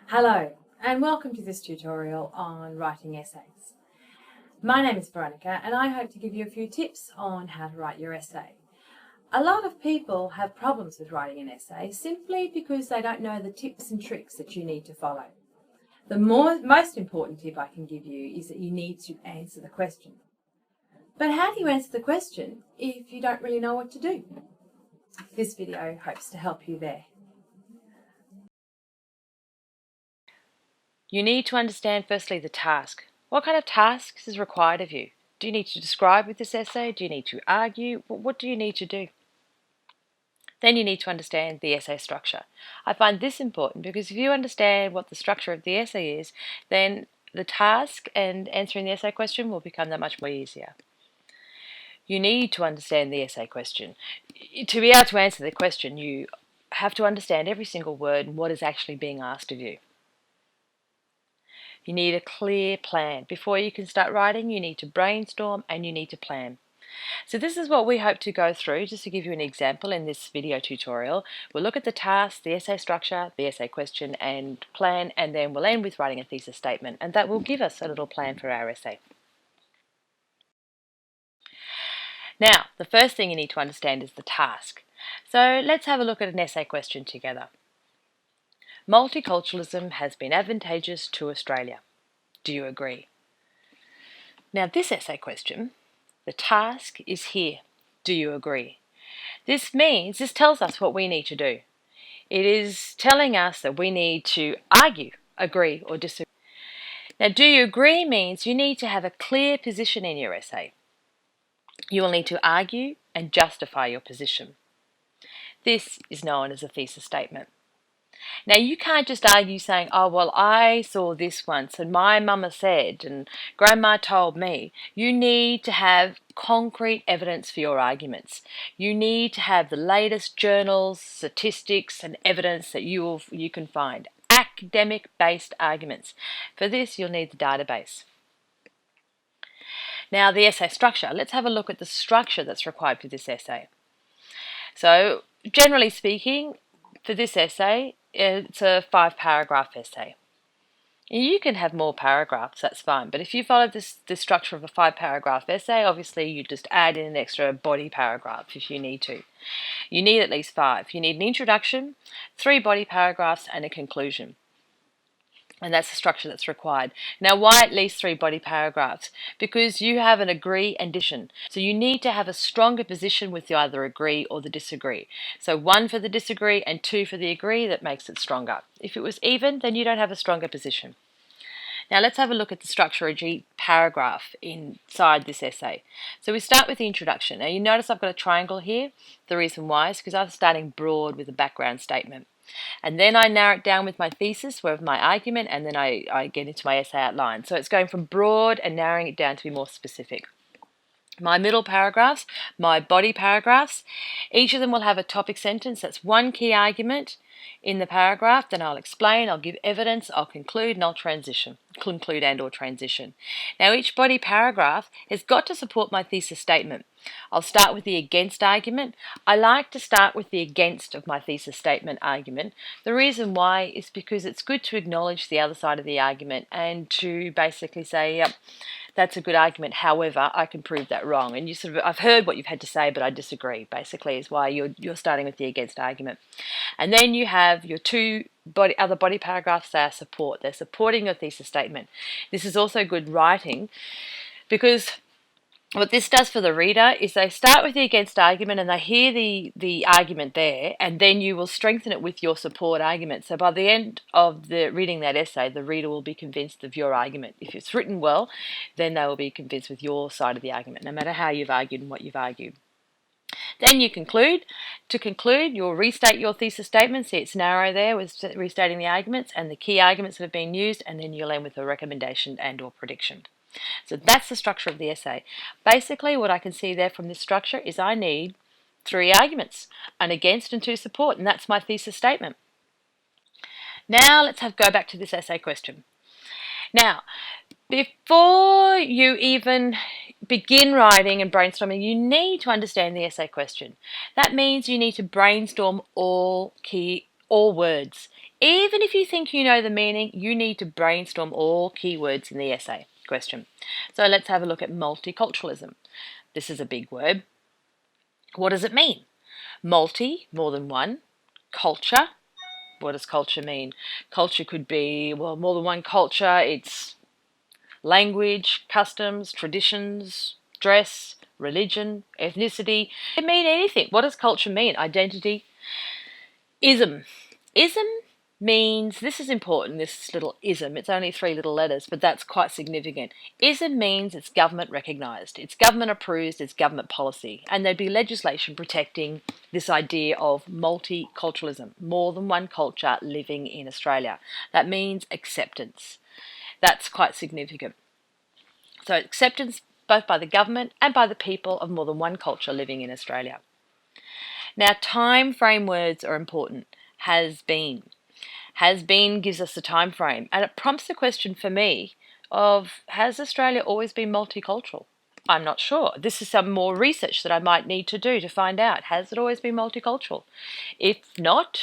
Hello and welcome to this tutorial on writing essays. My name is Veronica and I hope to give you a few tips on how to write your essay. A lot of people have problems with writing an essay simply because they don't know the tips and tricks that you need to follow. The most important tip I can give you is that you need to answer the question. But how do you answer the question if you don't really know what to do? This video hopes to help you there. You need to understand firstly the task. What kind of tasks is required of you? Do you need to describe with this essay? Do you need to argue? What do you need to do? Then you need to understand the essay structure. I find this important because if you understand what the structure of the essay is, then the task and answering the essay question will become that much more easier. You need to understand the essay question. To be able to answer the question, you have to understand every single word and what is actually being asked of you. You need a clear plan. Before you can start writing, you need to brainstorm and you need to plan. So this is what we hope to go through, just to give you an example in this video tutorial. We'll look at the task, the essay structure, the essay question and plan, and then we'll end with writing a thesis statement, and that will give us a little plan for our essay. Now, the first thing you need to understand is the task. So let's have a look at an essay question together. Multiculturalism has been advantageous to Australia. Do you agree? Now this essay question, the task is here. Do you agree? This tells us what we need to do. It is telling us that we need to argue, agree or disagree. Now do you agree means you need to have a clear position in your essay. You will need to argue and justify your position. This is known as a thesis statement. Now you can't just argue saying, oh well, I saw this once and my mama said and grandma told me. You need to have concrete evidence for your arguments. You need to have the latest journals, statistics and evidence that you can find. Academic based arguments. For this you'll need the database. Now the essay structure. Let's have a look at the structure that's required for this essay. So generally speaking, for this essay, it's a 5-paragraph essay. You can have more paragraphs, that's fine, but if you follow this structure of a 5-paragraph essay, obviously you just add in an extra body paragraph if you need to. You need at least 5. You need an introduction, 3 body paragraphs and a conclusion. And that's the structure that's required. Now, why at least 3 body paragraphs? Because you have an agree and disagree. So you need to have a stronger position with the either agree or the disagree. So 1 for the disagree and 2 for the agree, that makes it stronger. If it was even, then you don't have a stronger position. Now let's have a look at the structure of each paragraph inside this essay. So we start with the introduction. Now you notice I've got a triangle here. The reason why is because I'm starting broad with a background statement. And then I narrow it down with my thesis, with my argument, and then I get into my essay outline. So it's going from broad and narrowing it down to be more specific. My middle paragraphs, my body paragraphs, each of them will have a topic sentence. That's 1 key argument in the paragraph. Then I'll explain, I'll give evidence, I'll conclude, and I'll conclude and or transition. Now each body paragraph has got to support my thesis statement. I'll start with the against argument. I like to start with the against of my thesis statement argument. The reason why is because it's good to acknowledge the other side of the argument and to basically say, yep, that's a good argument. However, I can prove that wrong. And I've heard what you've had to say, but I disagree. Basically, is why you're starting with the against argument. And then you have your 2 other body paragraphs that are support. They're supporting your thesis statement. This is also good writing because what this does for the reader is they start with the against argument and they hear the argument there, and then you will strengthen it with your support argument. So by the end of reading that essay, the reader will be convinced of your argument. If it's written well, then they will be convinced with your side of the argument, no matter how you've argued and what you've argued. Then you conclude. To conclude, you'll restate your thesis statement. See, it's narrow there with restating the arguments and the key arguments that have been used, and then you'll end with a recommendation and or prediction. So that's the structure of the essay. Basically, what I can see there from this structure is I need 3 arguments, an against and 2 support, and that's my thesis statement. Now let's go back to this essay question. Now, before you even begin writing and brainstorming, you need to understand the essay question. That means you need to brainstorm all all words. Even if you think you know the meaning, you need to brainstorm all keywords in the essay question. So let's have a look at multiculturalism. This is a big word. What does it mean? Multi, more than one. Culture. What does culture mean? Culture could be, well, more than one culture. It's language, customs, traditions, dress, religion, ethnicity. It can mean anything. What does culture mean? Identity. Ism. Ism means, this is important, this little ism, it's only 3 little letters, but that's quite significant. Ism means it's government recognised, it's government approved, it's government policy, and there'd be legislation protecting this idea of multiculturalism, more than one culture living in Australia. That means acceptance. That's quite significant. So acceptance both by the government and by the people of more than one culture living in Australia. Now, time frame words are important. Has been. Has been gives us a time frame, and it prompts the question for me of, has Australia always been multicultural? I'm not sure. This is some more research that I might need to do to find out. Has it always been multicultural? If not,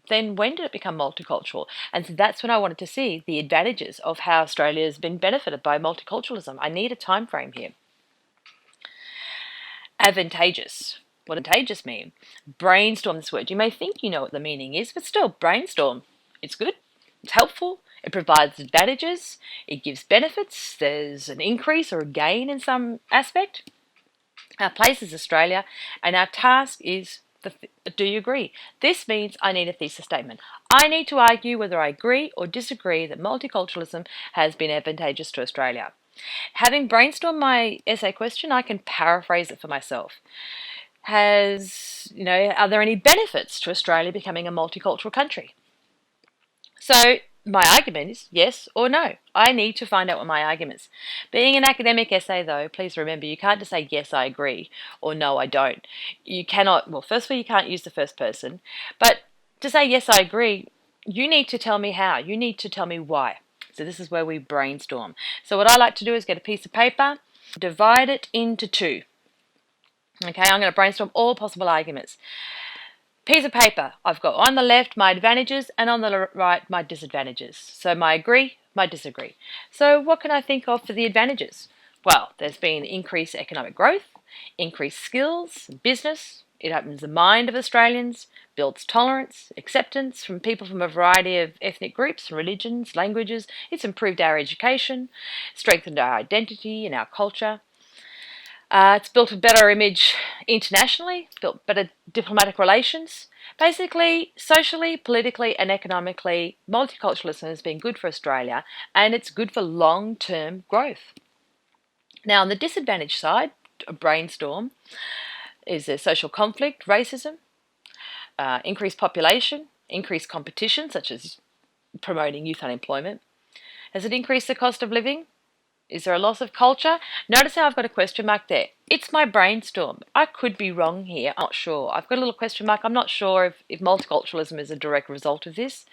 then when did it become multicultural? And so that's when I wanted to see the advantages of how Australia has been benefited by multiculturalism. I need a time frame here. Advantageous. What does advantageous mean? Brainstorm this word. You may think you know what the meaning is, but still, brainstorm. It's good, it's helpful, it provides advantages, it gives benefits, there's an increase or a gain in some aspect. Our place is Australia, and our task is, do you agree? This means I need a thesis statement. I need to argue whether I agree or disagree that multiculturalism has been advantageous to Australia. Having brainstormed my essay question, I can paraphrase it for myself. Are there any benefits to Australia becoming a multicultural country? So my argument is yes or no. I need to find out what my argument is. Being an academic essay, though, please remember, you can't just say yes, I agree, or no, I don't. You cannot, well, first of all, you can't use the first person, but to say yes, I agree, you need to tell me how. You need to tell me why. So this is where we brainstorm. So what I like to do is get a piece of paper, divide it into 2. Okay, I'm going to brainstorm all possible arguments. Piece of paper, I've got on the left my advantages and on the right my disadvantages. So my agree, my disagree. So what can I think of for the advantages? Well, there's been increased economic growth, increased skills, business. It opens the mind of Australians, builds tolerance, acceptance from people from a variety of ethnic groups, religions, languages. It's improved our education, strengthened our identity and our culture. It's built a better image internationally, built better diplomatic relations. Basically, socially, politically and economically, multiculturalism has been good for Australia, and it's good for long-term growth. Now, on the disadvantage side, a brainstorm, is there social conflict, racism, increased population, increased competition, such as promoting youth unemployment. Has it increased the cost of living? Is there a loss of culture? Notice how I've got a question mark there. It's my brainstorm. I could be wrong here. I'm not sure. I've got a little question mark. I'm not sure if multiculturalism is a direct result of this.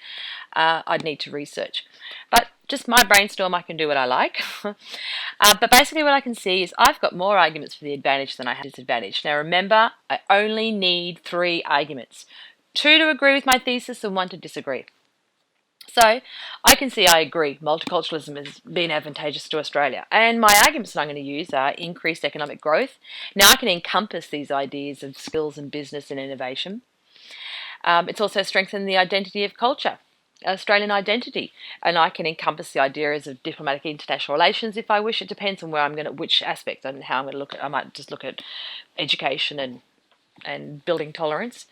I'd need to research. But just my brainstorm, I can do what I like. But basically what I can see is I've got more arguments for the advantage than I have disadvantage. Now remember, I only need 3 arguments. 2 to agree with my thesis and 1 to disagree. So I can see I agree multiculturalism has been advantageous to Australia, and my arguments that I'm going to use are increased economic growth. Now I can encompass these ideas of skills and business and innovation. It's also strengthened the identity of culture, Australian identity, and I can encompass the ideas of diplomatic international relations if I wish. It depends on which aspect and how I'm going to look at. I might just look at education and building tolerance.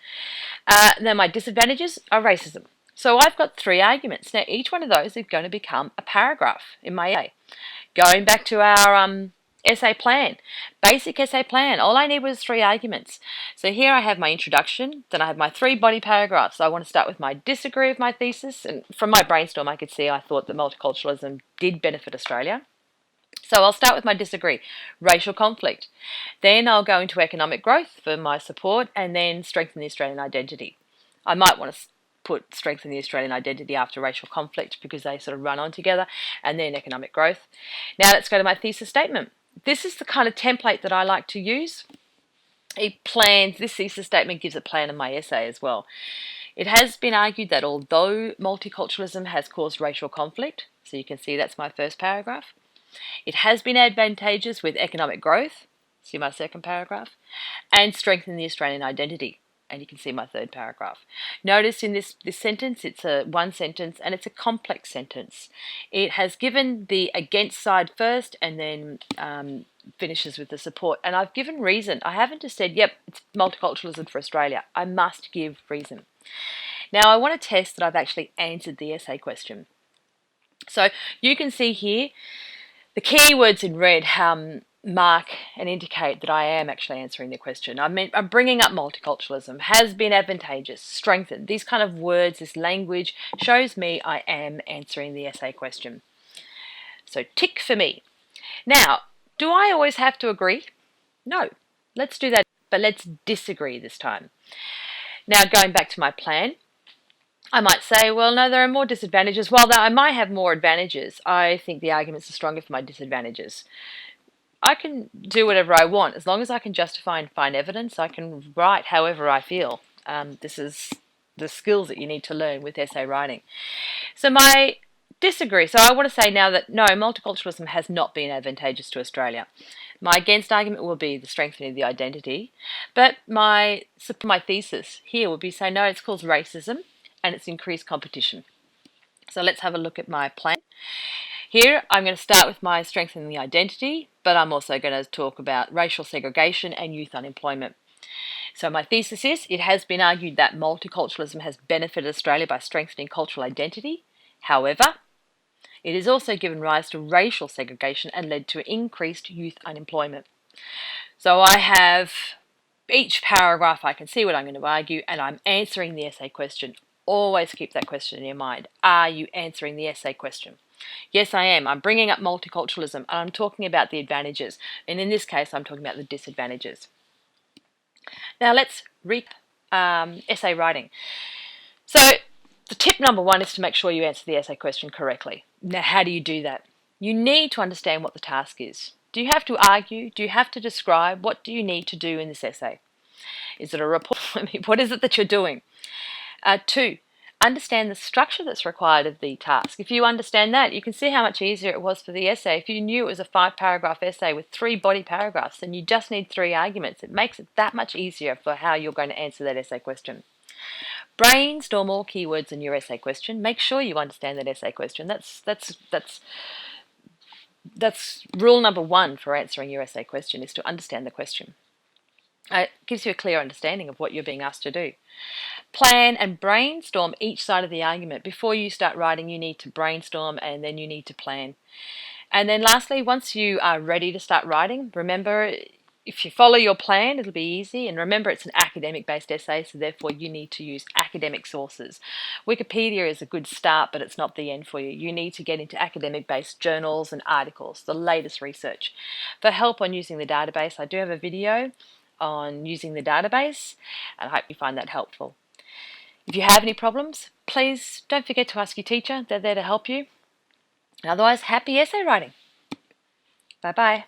Then my disadvantages are racism. So I've got 3 arguments. Now each one of those is going to become a paragraph in my essay. Going back to our essay plan, basic essay plan, all I need was 3 arguments. So here I have my introduction, then I have my 3 body paragraphs. So I want to start with my disagree of my thesis, and from my brainstorm I could see I thought that multiculturalism did benefit Australia. So I'll start with my disagree, racial conflict. Then I'll go into economic growth for my support, and then strengthen the Australian identity. I might want to put strengthen the Australian identity after racial conflict because they sort of run on together, and then economic growth. Now let's go to my thesis statement. This is the kind of template that I like to use. This thesis statement gives a plan of my essay as well. It has been argued that although multiculturalism has caused racial conflict, so you can see that's my first paragraph, it has been advantageous with economic growth, see my second paragraph, and strengthened the Australian identity, and you can see my third paragraph. Notice in this sentence, it's a one sentence and it's a complex sentence. It has given the against side first and then finishes with the support. And I've given reason. I haven't just said, yep, it's multiculturalism for Australia. I must give reason. Now, I want to test that I've actually answered the essay question. So you can see here the keywords in red mark and indicate that I am actually answering the question. I'm bringing up multiculturalism, has been advantageous, strengthened. These kind of words, this language shows me I am answering the essay question. So tick for me. Now, do I always have to agree? No. Let's do that, but let's disagree this time. Now, going back to my plan, I might say, well, no, there are more disadvantages. While I might have more advantages, I think the arguments are stronger for my disadvantages. I can do whatever I want. As long as I can justify and find evidence, I can write however I feel. This is the skills that you need to learn with essay writing. So my disagree. So I want to say now that no, multiculturalism has not been advantageous to Australia. My against argument will be the strengthening of the identity. But my thesis here would be say, no, it's caused racism and it's increased competition. So let's have a look at my plan. Here, I'm going to start with my strengthening the identity, but I'm also going to talk about racial segregation and youth unemployment. So my thesis is, it has been argued that multiculturalism has benefited Australia by strengthening cultural identity. However, it has also given rise to racial segregation and led to increased youth unemployment. So I have each paragraph, I can see what I'm going to argue, and I'm answering the essay question. Always keep that question in your mind. Are you answering the essay question? Yes, I am. I'm bringing up multiculturalism and I'm talking about the advantages. And in this case, I'm talking about the disadvantages. Now let's read essay writing. So the tip number one is to make sure you answer the essay question correctly. Now, how do you do that? You need to understand what the task is. Do you have to argue? Do you have to describe? What do you need to do in this essay? Is it a report? What is it that you're doing? 2, understand the structure that's required of the task. If you understand that, you can see how much easier it was for the essay. If you knew it was a 5-paragraph essay with 3 body paragraphs and you just need 3 arguments, it makes it that much easier for how you're going to answer that essay question. Brainstorm all keywords in your essay question. Make sure you understand that essay question. That's rule number 1 for answering your essay question, is to understand the question. It gives you a clear understanding of what you're being asked to do. Plan and brainstorm each side of the argument. Before you start writing, you need to brainstorm and then you need to plan. And then lastly, once you are ready to start writing, remember, if you follow your plan, it'll be easy. And remember, it's an academic-based essay, so therefore you need to use academic sources. Wikipedia is a good start, but it's not the end for you. You need to get into academic-based journals and articles, the latest research. For help on using the database, I do have a video on using the database, and I hope you find that helpful. If you have any problems, please don't forget to ask your teacher. They're there to help you. And otherwise, happy essay writing. Bye-bye.